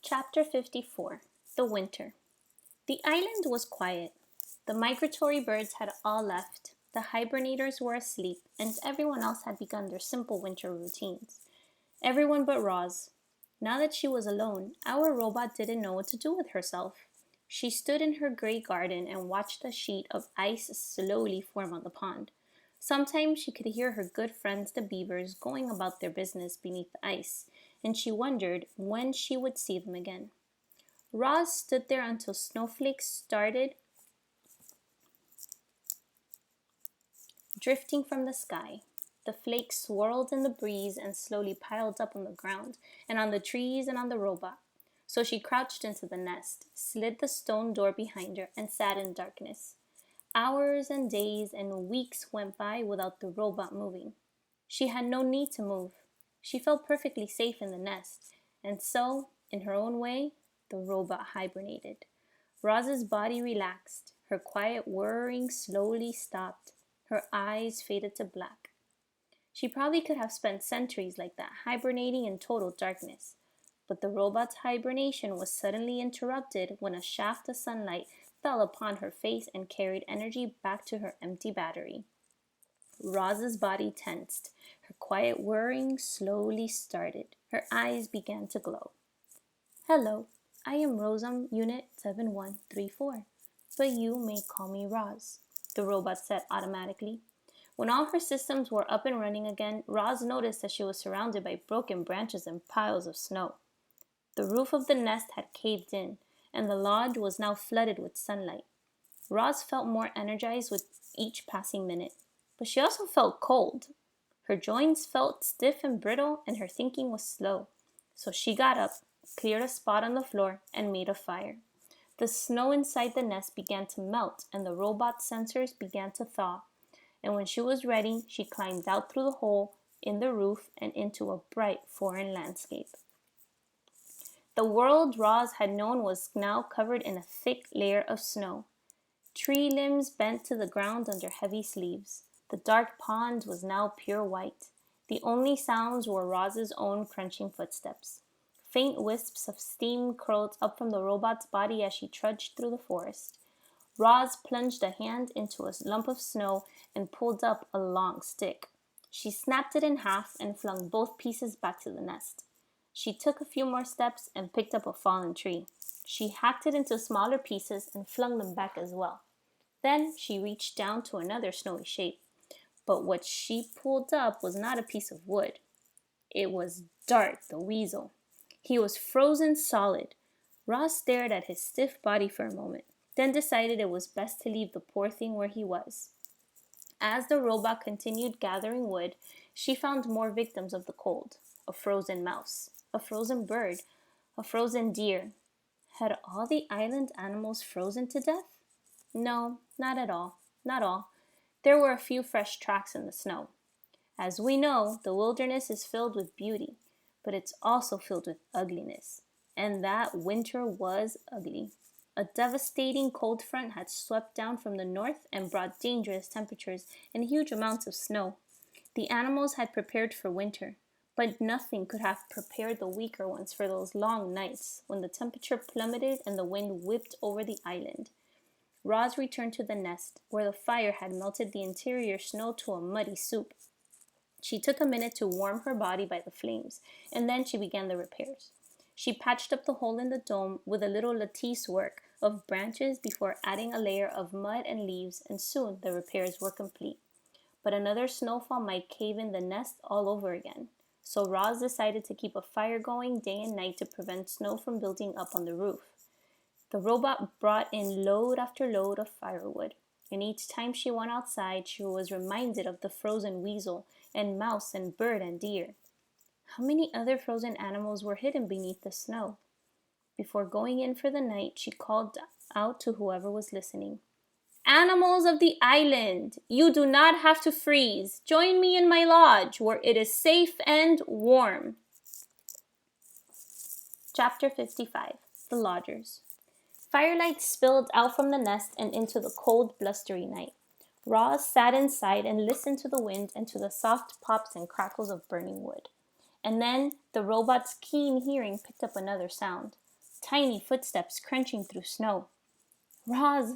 Chapter 54. The Winter. The island was quiet. The migratory birds had all left, the hibernators were asleep, and everyone else had begun their simple winter routines. Everyone but Roz. Now that she was alone, our robot didn't know what to do with herself. She stood in her gray garden and watched a sheet of ice slowly form on the pond. Sometimes she could hear her good friends the beavers going about their business beneath the ice, and she wondered when she would see them again. Roz stood there until snowflakes started drifting from the sky. The flakes swirled in the breeze and slowly piled up on the ground and on the trees and on the robot. So she crouched into the nest, slid the stone door behind her, and sat in darkness. Hours and days and weeks went by without the robot moving. She had no need to move. She felt perfectly safe in the nest, and so, in her own way, the robot hibernated. Roz's body relaxed. Her quiet whirring slowly stopped. Her eyes faded to black. She probably could have spent centuries like that, hibernating in total darkness. But the robot's hibernation was suddenly interrupted when a shaft of sunlight fell upon her face and carried energy back to her empty battery. Roz's body tensed. Her quiet whirring slowly started. Her eyes began to glow. Hello, I am Rosum Unit 7134, but you may call me Roz, the robot said automatically. When all her systems were up and running again, Roz noticed that she was surrounded by broken branches and piles of snow. The roof of the nest had caved in, and the lodge was now flooded with sunlight. Roz felt more energized with each passing minute, but she also felt cold. Her joints felt stiff and brittle, and her thinking was slow. So she got up, cleared a spot on the floor, and made a fire. The snow inside the nest began to melt, and the robot's sensors began to thaw. And when she was ready, she climbed out through the hole in the roof and into a bright foreign landscape. The world Roz had known was now covered in a thick layer of snow. Tree limbs bent to the ground under heavy sleeves. The dark pond was now pure white. The only sounds were Roz's own crunching footsteps. Faint wisps of steam curled up from the robot's body as she trudged through the forest. Roz plunged a hand into a lump of snow and pulled up a long stick. She snapped it in half and flung both pieces back to the nest. She took a few more steps and picked up a fallen tree. She hacked it into smaller pieces and flung them back as well. Then she reached down to another snowy shape. But what she pulled up was not a piece of wood. It was Dart the weasel. He was frozen solid. Roz stared at his stiff body for a moment, then decided it was best to leave the poor thing where he was. As the robot continued gathering wood, she found more victims of the cold. A frozen mouse, a frozen bird, a frozen deer. Had all the island animals frozen to death? No, not at all. Not all. There were a few fresh tracks in the snow. As we know, the wilderness is filled with beauty, but it's also filled with ugliness. And that winter was ugly. A devastating cold front had swept down from the north and brought dangerous temperatures and huge amounts of snow. The animals had prepared for winter, but nothing could have prepared the weaker ones for those long nights when the temperature plummeted and the wind whipped over the island. Roz returned to the nest, where the fire had melted the interior snow to a muddy soup. She took a minute to warm her body by the flames, and then she began the repairs. She patched up the hole in the dome with a little lattice work of branches before adding a layer of mud and leaves, and soon the repairs were complete. But another snowfall might cave in the nest all over again, so Roz decided to keep a fire going day and night to prevent snow from building up on the roof. The robot brought in load after load of firewood, and each time she went outside, she was reminded of the frozen weasel and mouse and bird and deer. How many other frozen animals were hidden beneath the snow? Before going in for the night, she called out to whoever was listening. Animals of the island, you do not have to freeze. Join me in my lodge, where it is safe and warm. Chapter 55. The Lodgers. Firelight spilled out from the nest and into the cold, blustery night. Roz sat inside and listened to the wind and to the soft pops and crackles of burning wood. And then the robot's keen hearing picked up another sound. tiny footsteps crunching through snow. "Roz,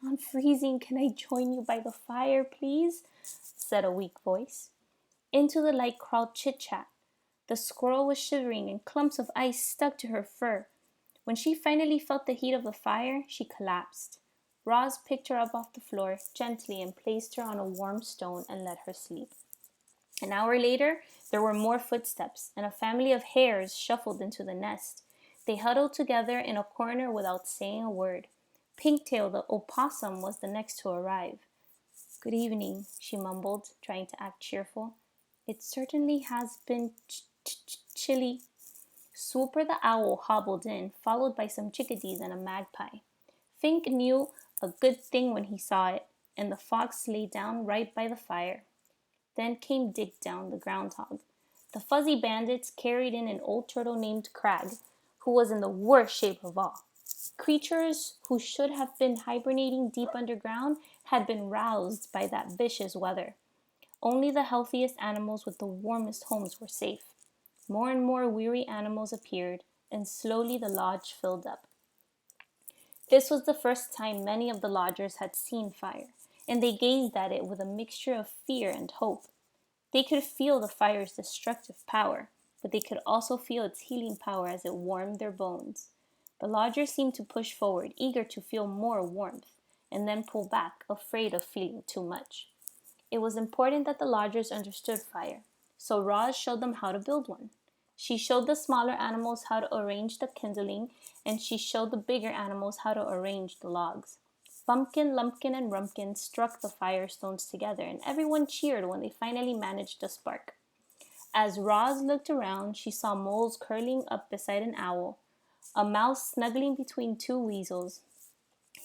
I'm freezing. Can I join you by the fire, please?" said a weak voice. Into the light crawled Chit Chat. The squirrel was shivering and clumps of ice stuck to her fur. When she finally felt the heat of the fire, she collapsed. Roz picked her up off the floor gently and placed her on a warm stone and let her sleep. An hour later, there were more footsteps, and a family of hares shuffled into the nest. They huddled together in a corner without saying a word. Pinktail the opossum was the next to arrive. "Good evening," she mumbled, trying to act cheerful. "It certainly has been chilly." Swooper the owl hobbled in, followed by some chickadees and a magpie. Fink knew a good thing when he saw it, and the fox lay down right by the fire. Then came Dig Down, the groundhog. The fuzzy bandits carried in an old turtle named Crag, who was in the worst shape of all. Creatures who should have been hibernating deep underground had been roused by that vicious weather. Only the healthiest animals with the warmest homes were safe. More and more weary animals appeared, and slowly the lodge filled up. This was the first time many of the lodgers had seen fire, and they gazed at it with a mixture of fear and hope. They could feel the fire's destructive power, but they could also feel its healing power as it warmed their bones. The lodgers seemed to push forward, eager to feel more warmth, and then pull back, afraid of feeling too much. It was important that the lodgers understood fire, so Roz showed them how to build one. She showed the smaller animals how to arrange the kindling, and she showed the bigger animals how to arrange the logs. Bumpkin, Lumpkin, and Rumpkin struck the firestones together, and everyone cheered when they finally managed a spark. As Roz looked around, she saw moles curling up beside an owl, a mouse snuggling between two weasels,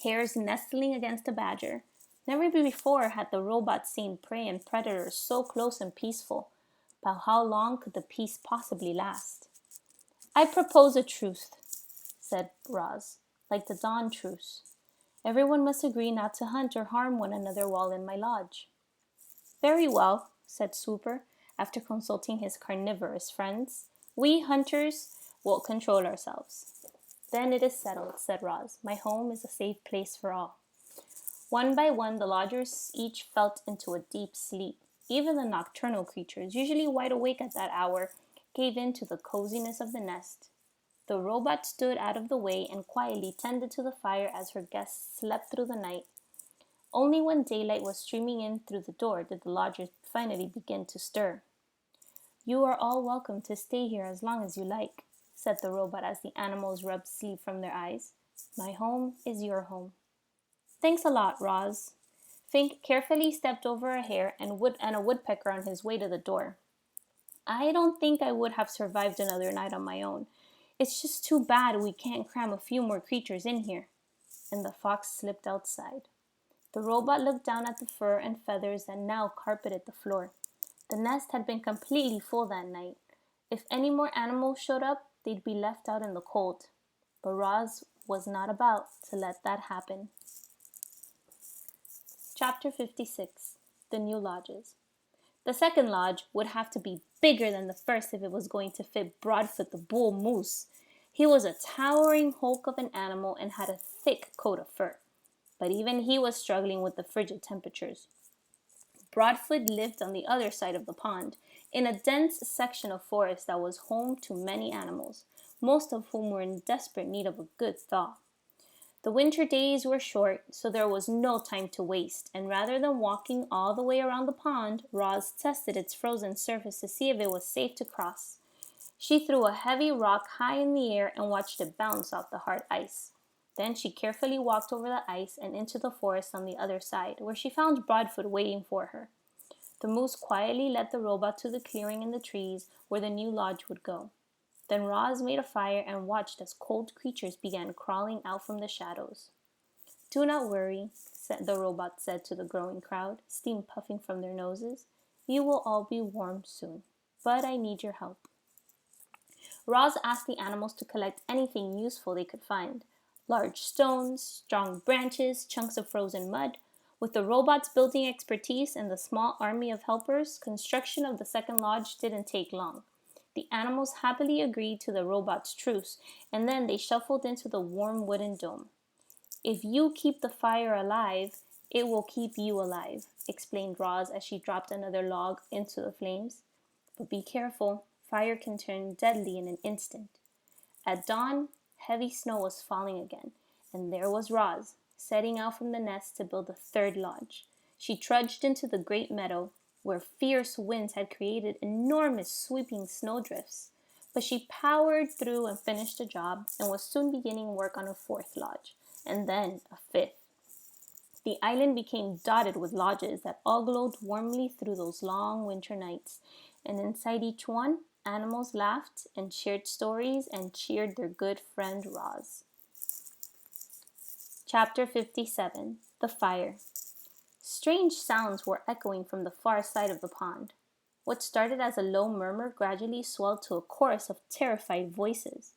hares nestling against a badger. Never before had the robots seen prey and predators so close and peaceful. But how long could the peace possibly last? "I propose a truce," said Roz, "like the dawn truce. Everyone must agree not to hunt or harm one another while in my lodge." "Very well," said Swooper, after consulting his carnivorous friends. "We hunters will control ourselves." "Then it is settled," said Roz. "My home is a safe place for all." One by one, the lodgers each fell into a deep sleep. Even the nocturnal creatures, usually wide awake at that hour, gave in to the coziness of the nest. The robot stood out of the way and quietly tended to the fire as her guests slept through the night. Only when daylight was streaming in through the door did the lodgers finally begin to stir. "You are all welcome to stay here as long as you like," said the robot as the animals rubbed sleep from their eyes. "My home is your home." "Thanks a lot, Roz." Fink carefully stepped over a hare and a woodpecker on his way to the door. "I don't think I would have survived another night on my own. It's just too bad we can't cram a few more creatures in here." And the fox slipped outside. The robot looked down at the fur and feathers that now carpeted the floor. The nest had been completely full that night. If any more animals showed up, they'd be left out in the cold. But Roz was not about to let that happen. Chapter 56. The New Lodges. The second lodge would have to be bigger than the first if it was going to fit Broadfoot the bull moose. He was a towering hulk of an animal and had a thick coat of fur. But even he was struggling with the frigid temperatures. Broadfoot lived on the other side of the pond, in a dense section of forest that was home to many animals, most of whom were in desperate need of a good thaw. The winter days were short, so there was no time to waste, and rather than walking all the way around the pond, Roz tested its frozen surface to see if it was safe to cross. She threw a heavy rock high in the air and watched it bounce off the hard ice. Then she carefully walked over the ice and into the forest on the other side, where she found Broadfoot waiting for her. The moose quietly led the robot to the clearing in the trees where the new lodge would go. Then Roz made a fire and watched as cold creatures began crawling out from the shadows. "Do not worry," the robot said to the growing crowd, steam puffing from their noses. "You will all be warm soon, but I need your help." Roz asked the animals to collect anything useful they could find. Large stones, strong branches, chunks of frozen mud. With the robot's building expertise and the small army of helpers, construction of the second lodge didn't take long. The animals happily agreed to the robot's truce, and then they shuffled into the warm wooden dome. "If you keep the fire alive, it will keep you alive," explained Roz as she dropped another log into the flames. "But be careful, fire can turn deadly in an instant." At dawn, heavy snow was falling again, and there was Roz, setting out from the nest to build a third lodge. She trudged into the great meadow, where fierce winds had created enormous sweeping snowdrifts. But she powered through and finished the job, and was soon beginning work on a fourth lodge, and then a fifth. The island became dotted with lodges that all glowed warmly through those long winter nights, and inside each one, animals laughed and shared stories and cheered their good friend Roz. Chapter 57. The Fire. Strange sounds were echoing from the far side of the pond. What started as a low murmur gradually swelled to a chorus of terrified voices.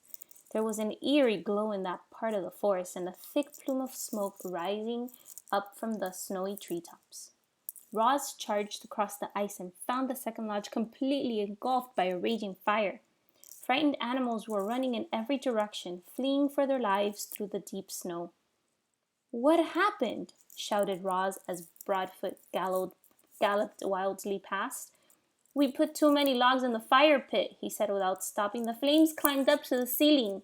There was an eerie glow in that part of the forest, and a thick plume of smoke rising up from the snowy treetops. Roz charged across the ice and found the second lodge completely engulfed by a raging fire. Frightened animals were running in every direction, fleeing for their lives through the deep snow. "What happened?" shouted Roz as Broadfoot galloped wildly past. "We put too many logs in the fire pit," he said without stopping. "The flames climbed up to the ceiling."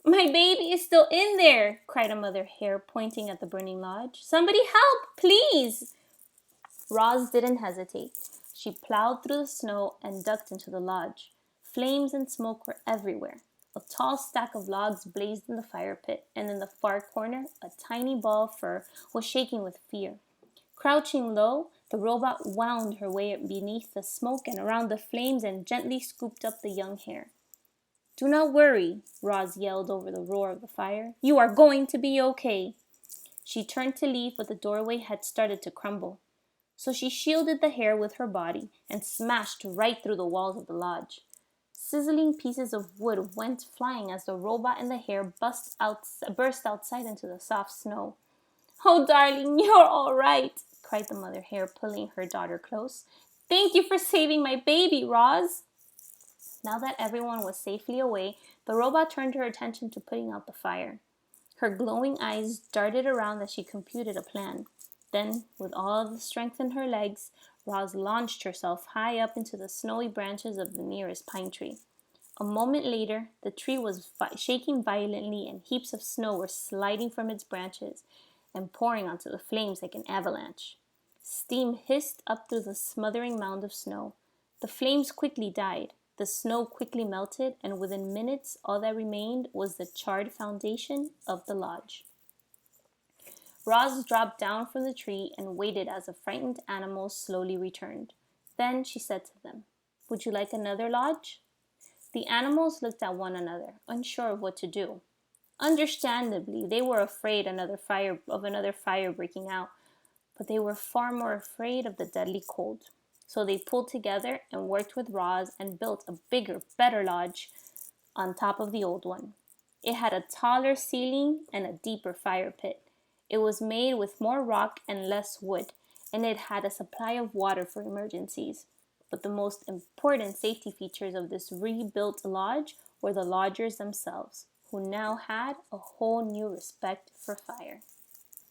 "My baby is still in there!" cried a mother hare, pointing at the burning lodge. "Somebody help, please!" Roz didn't hesitate. She plowed through the snow and ducked into the lodge. Flames and smoke were everywhere. A tall stack of logs blazed in the fire pit, and in the far corner, a tiny ball of fur was shaking with fear. Crouching low, the robot wound her way beneath the smoke and around the flames and gently scooped up the young hare. "Do not worry," Roz yelled over the roar of the fire. "You are going to be okay." She turned to leave, but the doorway had started to crumble. So she shielded the hare with her body and smashed right through the walls of the lodge. Sizzling pieces of wood went flying as the robot and the hare burst outside into the soft snow. "Oh, darling, you're all right," cried the mother hare, pulling her daughter close. "Thank you for saving my baby, Roz." Now that everyone was safely away, the robot turned her attention to putting out the fire. Her glowing eyes darted around as she computed a plan. Then, with all the strength in her legs, Roz launched herself high up into the snowy branches of the nearest pine tree. A moment later, the tree was shaking violently, and heaps of snow were sliding from its branches and pouring onto the flames like an avalanche. Steam hissed up through the smothering mound of snow. The flames quickly died. The snow quickly melted, and within minutes all that remained was the charred foundation of the lodge. Roz dropped down from the tree and waited as the frightened animals slowly returned. Then she said to them, "Would you like another lodge?" The animals looked at one another, unsure of what to do. Understandably, they were afraid of another fire breaking out, but they were far more afraid of the deadly cold. So they pulled together and worked with Roz and built a bigger, better lodge on top of the old one. It had a taller ceiling and a deeper fire pit. It was made with more rock and less wood, and it had a supply of water for emergencies. But the most important safety features of this rebuilt lodge were the lodgers themselves, who now had a whole new respect for fire.